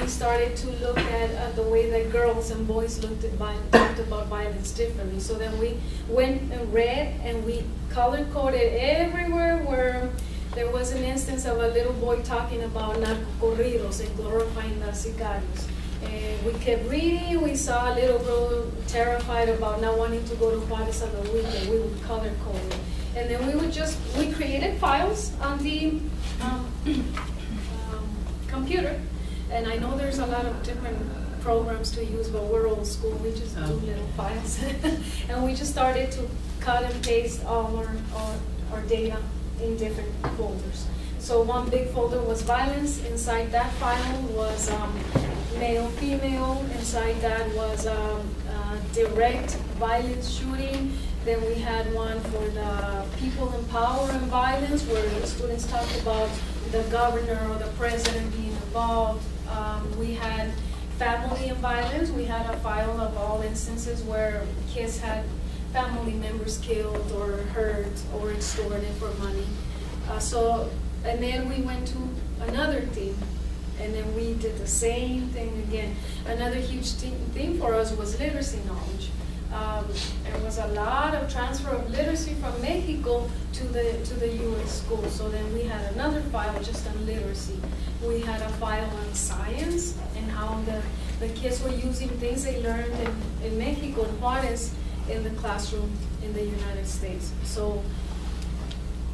we started to look at the way that girls and boys talked about violence differently. So then we went and read and we color-coded everywhere where there was an instance of a little boy talking about narcocorridos and glorifying the sicarios. We kept reading, we saw a little girl terrified about not wanting to go to Juarez on the weekend. We would color code it. And then we created files on the computer. And I know there's a lot of different programs to use, but we're old school, we just do little files. And we just started to cut and paste all our data in different folders. So one big folder was violence. Inside that file was male, female. Inside that was direct violence shooting. Then we had one for the people in power and violence, where the students talked about the governor or the president being involved. We had family and violence. We had a file of all instances where kids had family members killed or hurt or extorted for money. And then we went to another team, and then we did the same thing again. Another huge thing for us was literacy knowledge. There was a lot of transfer of literacy from Mexico to the U.S. schools. So then we had another file just on literacy. We had a file on science and how the kids were using things they learned in Mexico and Juarez in the classroom in the United States. So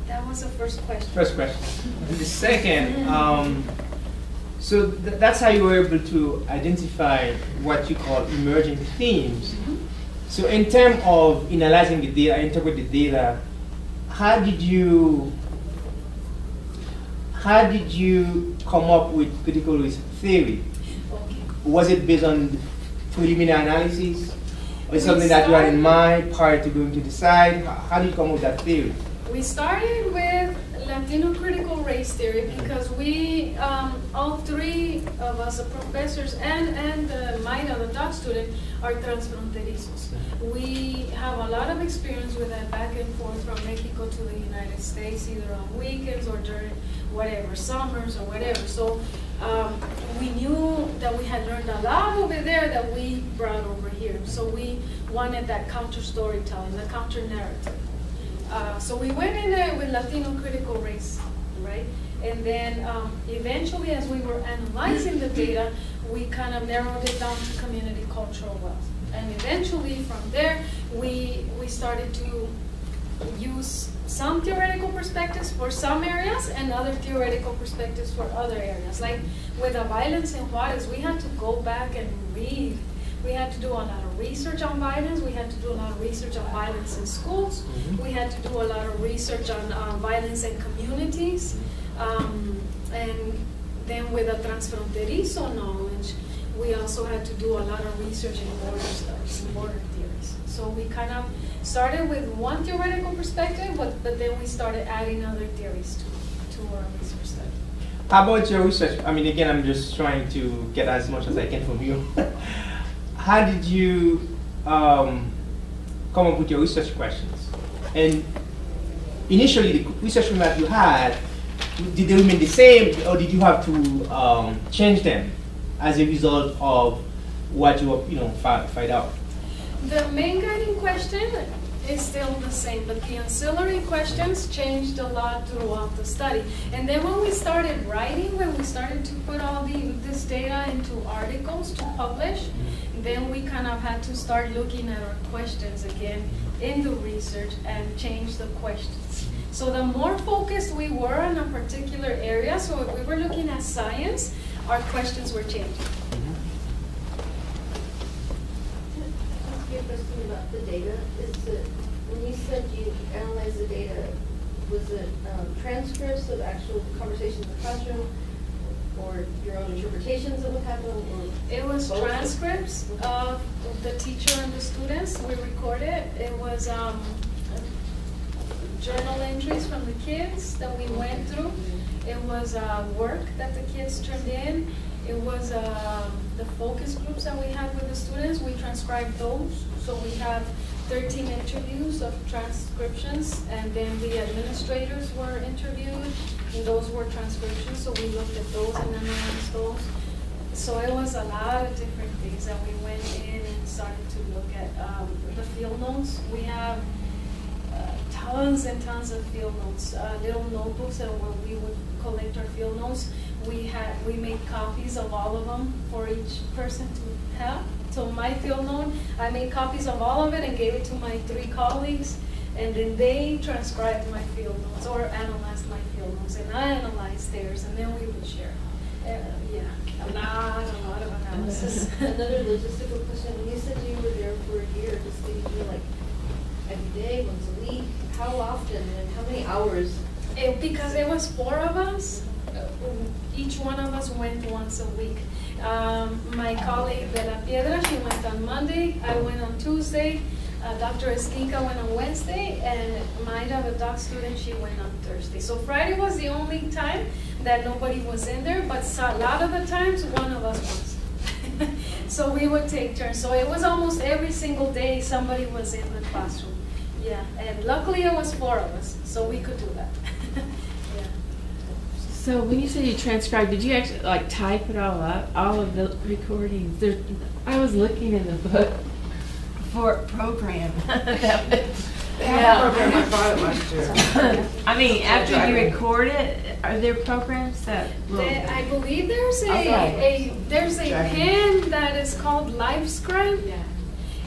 that was the first question. First question. And the second, so that's how you were able to identify what you call emerging themes. So in terms of analyzing the data, interpret the data, how did you come up with critical race theory? Okay. Was it based on preliminary analysis? Or something that you had in mind prior to going to decide? How did you come up with that theory? We started with Latino critical race theory because we, all three of us, the professors and Mayra, the doc student, are transfronterizos. We have a lot of experience with that back and forth from Mexico to the United States, either on weekends or during whatever, summers or whatever. So we knew that we had learned a lot over there that we brought over here. So we wanted that counter storytelling, the counter narrative. So we went in there with Latino critical race, right? And then eventually, as we were analyzing the data, we kind of narrowed it down to community cultural wealth. And eventually, from there, we started to use some theoretical perspectives for some areas and other theoretical perspectives for other areas. Like with the violence in Juarez, we had to go back and read. We had to do a lot of research on violence. We had to do a lot of research on violence in schools. We had to do a lot of research on violence in communities. And then with the transfronterizo knowledge, we also had to do a lot of research in border studies and border theories. So we kind of started with one theoretical perspective, but then we started adding other theories to our research study. How about your research? I mean, again, I'm just trying to get as much as I can from you. How did you come up with your research questions? And initially, the research that you had, did they remain the same, or did you have to change them as a result of what you find out? The main guiding question is still the same, but the ancillary questions changed a lot throughout the study. And then when we started writing, when we started to put all this data into articles to publish, then we kind of had to start looking at our questions again in the research and change the questions. So the more focused we were on a particular area, so if we were looking at science, our questions were changing. A question about the data. When you said you analyzed the data, was it transcripts of actual conversations in the classroom, or your own interpretations of what happened? Or it was both? Transcripts of the teacher and the students. We recorded. It was journal entries from the kids that we went through. It was work that the kids turned in. It was the focus groups that we had with the students. We transcribed those. So we have 13 interviews of transcriptions, and then the administrators were interviewed, and those were transcriptions. So we looked at those and analyzed those. So it was a lot of different things that we went in and started to look at the field notes. We have tons and tons of field notes, little notebooks that where we would collect our field notes. We made copies of all of them for each person to have. So my field note, I made copies of all of it and gave it to my 3 colleagues, and then they transcribed my field notes or analyzed my field notes, and I analyzed theirs, and then we would share. Yeah, a lot of analysis. Another logistical question, when you said you were there for a year, just did you do like every day, once a week? How often and how many hours? Because it was 4 of us, each one of us went once a week. My colleague De La Piedra, she went on Monday, I went on Tuesday, Dr. Esquinca went on Wednesday, and Mayra, the doc student, she went on Thursday. So Friday was the only time that nobody was in there, but a lot of the times, one of us was. So we would take turns. So it was almost every single day somebody was in the classroom. Yeah, and luckily it was 4 of us, so we could do that. Yeah. So when you said you transcribed, did you actually like type it all up, all of the recordings? I was looking in the book for a program. Program I bought it last year. I mean, after you record it, are there programs that will? I believe there's Okay. a pen that is called LiveScribe. Yeah.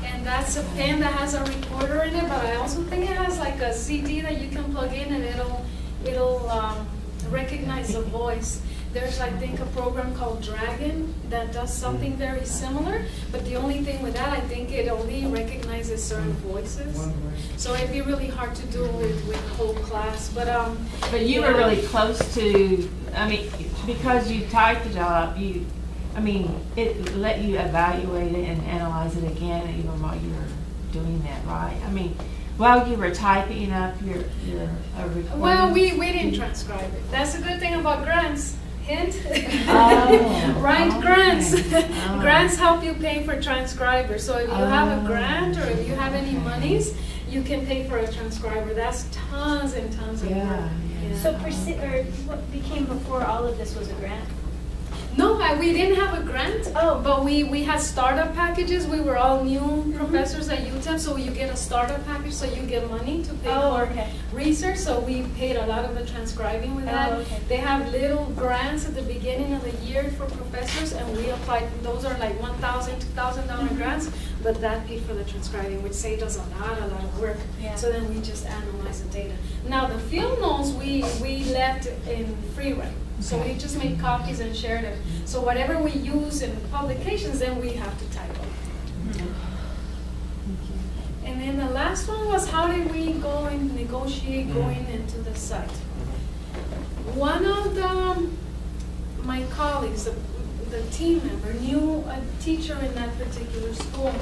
And that's a pen that has a recorder in it, but I also think it has like a CD that you can plug in and it'll recognize the voice. There's, I think, a program called Dragon that does something very similar, but the only thing with that, I think it only recognizes certain voices. So it'd be really hard to do with the whole class, but you were really close to, I mean, because you typed it all up, it let you evaluate it and analyze it again even while you were doing that, right? I mean, while you were typing up your recording. Well, we didn't transcribe it. That's a good thing about grants. Hint. Right, grants. Oh. Grants help you pay for transcribers. So if you have a grant or if you have any monies, you can pay for a transcriber. That's tons and tons of work. Yeah. So what became before all of this was a grant? No, we didn't have a grant, but we had startup packages. We were all new professors at UTEP, so you get a startup package, so you get money to pay for research. So we paid a lot of the transcribing with that. Okay. They have little grants at the beginning of the year for professors, and we applied. Those are like $1,000, $2,000 grants, but that paid for the transcribing, which saved us a lot of work. Yeah. So then we just analyzed the data. Now the field notes we left in free write. So we just made copies and shared it. So whatever we use in publications, then we have to type it. And then the last one was how did we go and negotiate going into the site? One of my colleagues, the team member, knew a teacher in that particular school.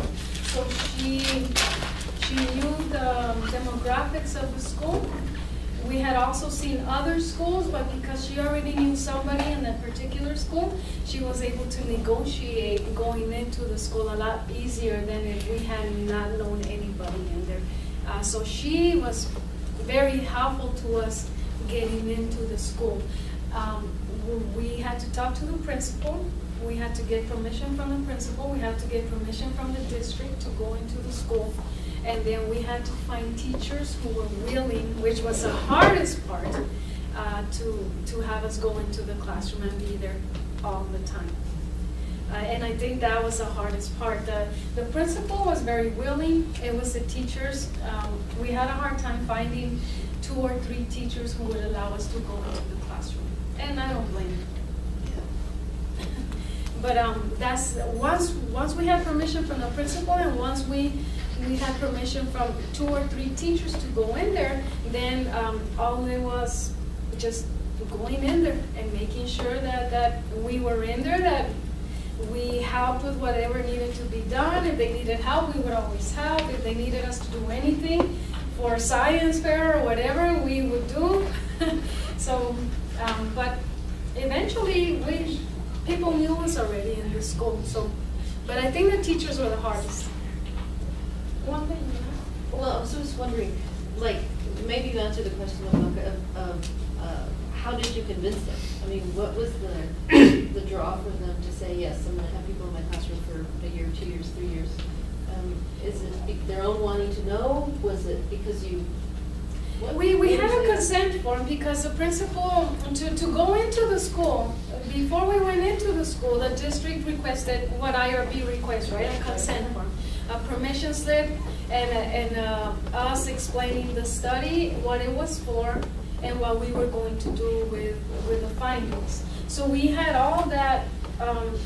So she knew the demographics of the school. We had also seen other schools, but because she already knew somebody in that particular school, she was able to negotiate going into the school a lot easier than if we had not known anybody in there. So she was very helpful to us getting into the school. We had to talk to the principal. We had to get permission from the principal. We had to get permission from the district to go into the school. And then we had to find teachers who were willing, which was the hardest part, to have us go into the classroom and be there all the time. And I think that was the hardest part. The principal was very willing. It was the teachers. We had a hard time finding 2 or 3 teachers who would allow us to go into the classroom. And I don't blame them. But that's once we had permission from the principal, and once we had permission from 2 or 3 teachers to go in there, then all it was just going in there and making sure that we were in there, that we helped with whatever needed to be done. If they needed help, we would always help. If they needed us to do anything for science fair or whatever, we would do. So, but eventually people knew us already in the school. So, but I think the teachers were the hardest. One thing, Well, I was just wondering, like, maybe you answered the question of how did you convince them? I mean, what was the draw for them to say yes? Is it their own wanting to know? Was it because you? We had a consent form because the principal, to go into the school, before we went into the school, the district requested what IRB requests, right? A consent form, a permission slip, and us explaining the study, what it was for, and what we were going to do with the findings. So we had all that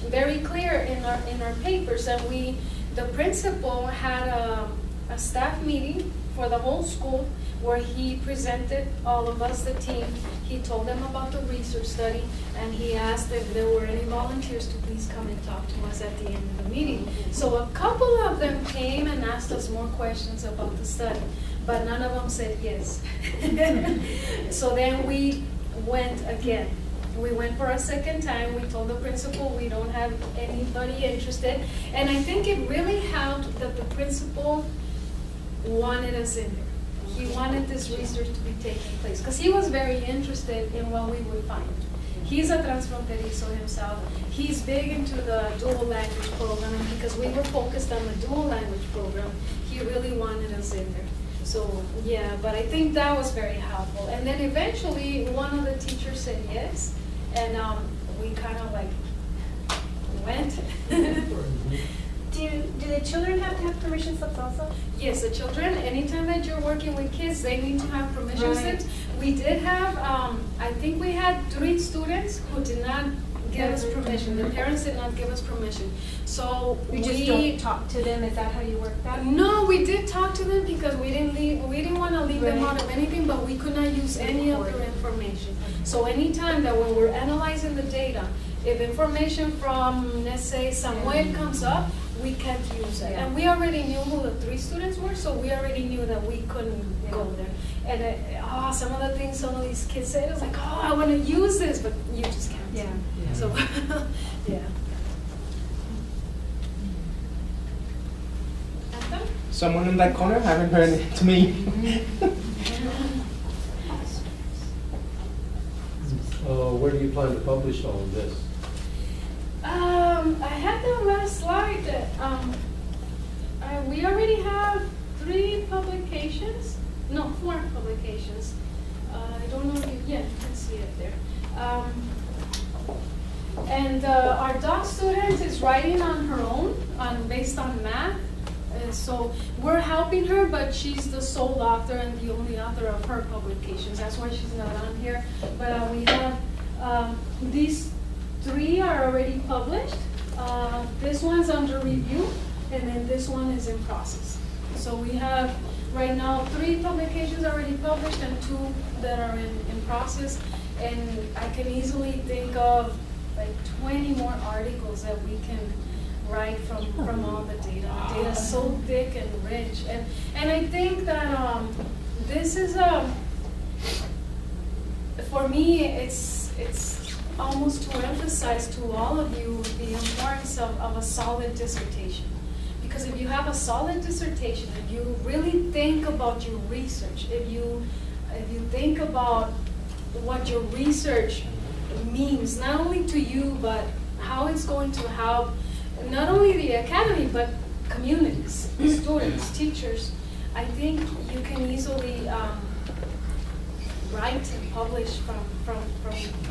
very clear in our papers, and the principal had a staff meeting for the whole school where he presented all of us, the team. He told them about the research study, and he asked if there were any volunteers to please come and talk to us at the end of the meeting. So a couple of them came and asked us more questions about the study, but none of them said yes. So then we went again. We went for a second time. We told the principal we don't have anybody interested. And I think it really helped that the principal wanted us in there. He wanted this research to be taking place because he was very interested in what we would find. He's a transfronterizo himself. He's big into the dual language program, and because we were focused on the dual language program, he really wanted us in there. So yeah, but I think that was very helpful. And then eventually one of the teachers said yes, and we kind of like went. Do the children have to have permission slips also? Yes, the children, anytime that you're working with kids, they need to have permission Right. slips. We did have, I think we had 3 students who did not give us permission. The parents did not give us permission. So You just don't talk to them, is that how you work that? No, we did talk to them because we didn't want to leave them Right. out of anything, but we could not use any of their information. So anytime that when we're analyzing the data, if information from, let's say, Samuel comes up, we can't use it. Yeah. And we already knew who the 3 students were, so we already knew that we couldn't go there. And some of the things some of these kids said, it was like, oh, I want to use this, but you just can't. Yeah. So, yeah. Anthem? Someone in that corner? Haven't heard it to me. Where do you plan to publish all of this? I had the last slide that we already have 3 publications. No, 4 publications. I don't know if you can see it there. And our doc student is writing on her own, based on math. So we're helping her, but she's the sole author and the only author of her publications. That's why she's not on here. But we have these 3 are already published. This one's under review, and then this one is in process. So we have right now 3 publications already published and 2 that are in process. And I can easily think of like 20 more articles that we can write from all the data. The data is so thick and rich. And I think that this is for me, it's almost to emphasize to all of you the importance of a solid dissertation. Because if you have a solid dissertation, if you really think about your research, if you think about what your research means, not only to you, but how it's going to help not only the academy, but communities, students, teachers, I think you can easily write and publish from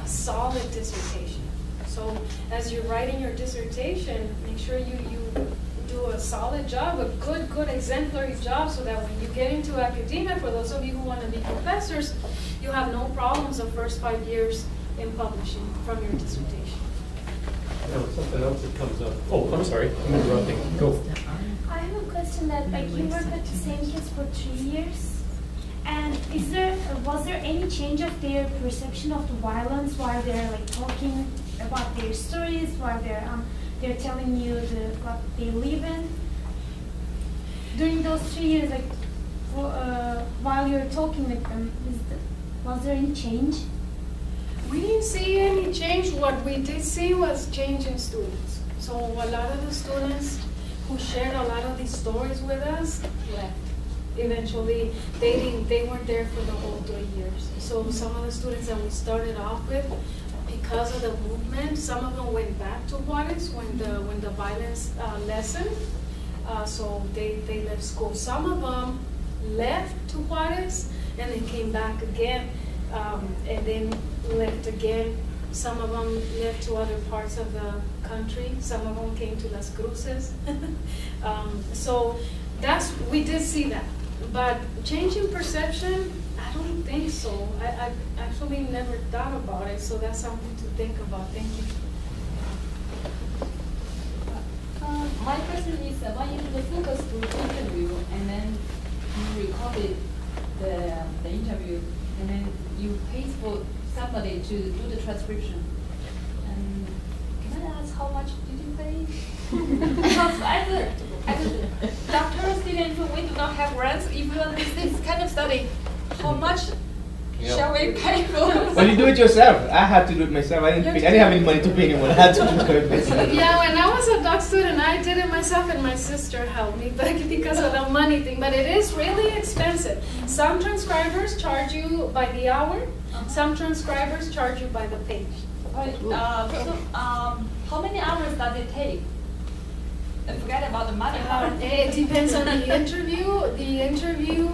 a solid dissertation. So as you're writing your dissertation, make sure you do a solid job, a good exemplary job, so that when you get into academia, for those of you who want to be professors, you have no problems the first 5 years in publishing from your dissertation. No, something else that comes up. Oh, I'm sorry, I'm interrupting. Go. I have a question that like you worked with the same kids for 3 years, and was there any change of their perception of the violence while they're like talking about their stories, while they're telling you what they live in? During those 3 years, like while you're talking with them, was there any change? We didn't see any change. What we did see was change in students. So a lot of the students who shared a lot of these stories with us left. Eventually, they weren't there for the whole 3 years. So some of the students that we started off with, because of the movement, some of them went back to Juarez when the violence lessened. so they left school. Some of them left to Juarez and then came back again, and then left again. Some of them left to other parts of the country. Some of them came to Las Cruces. So we did see that. But changing perception, I don't think so. I actually never thought about it, so that's something to think about. Thank you. My question is, when you do the focus group interview, and then you recorded the interview, and then you paid for somebody to do the transcription. And can I ask how much did you pay? Because as a doctoral student, we do not have grants. If we want this kind of study, how much shall we pay for? Well, you do it yourself. I had to do it myself. I didn't have any money to pay anyone. I had to do it myself. Yeah, when I was a doc student, I did it myself, and my sister helped me, but because of the money thing. But it is really expensive. Some transcribers charge you by the hour. Some transcribers charge you by the page. How many hours does it take? I forget about the money. It depends on the interview. The interview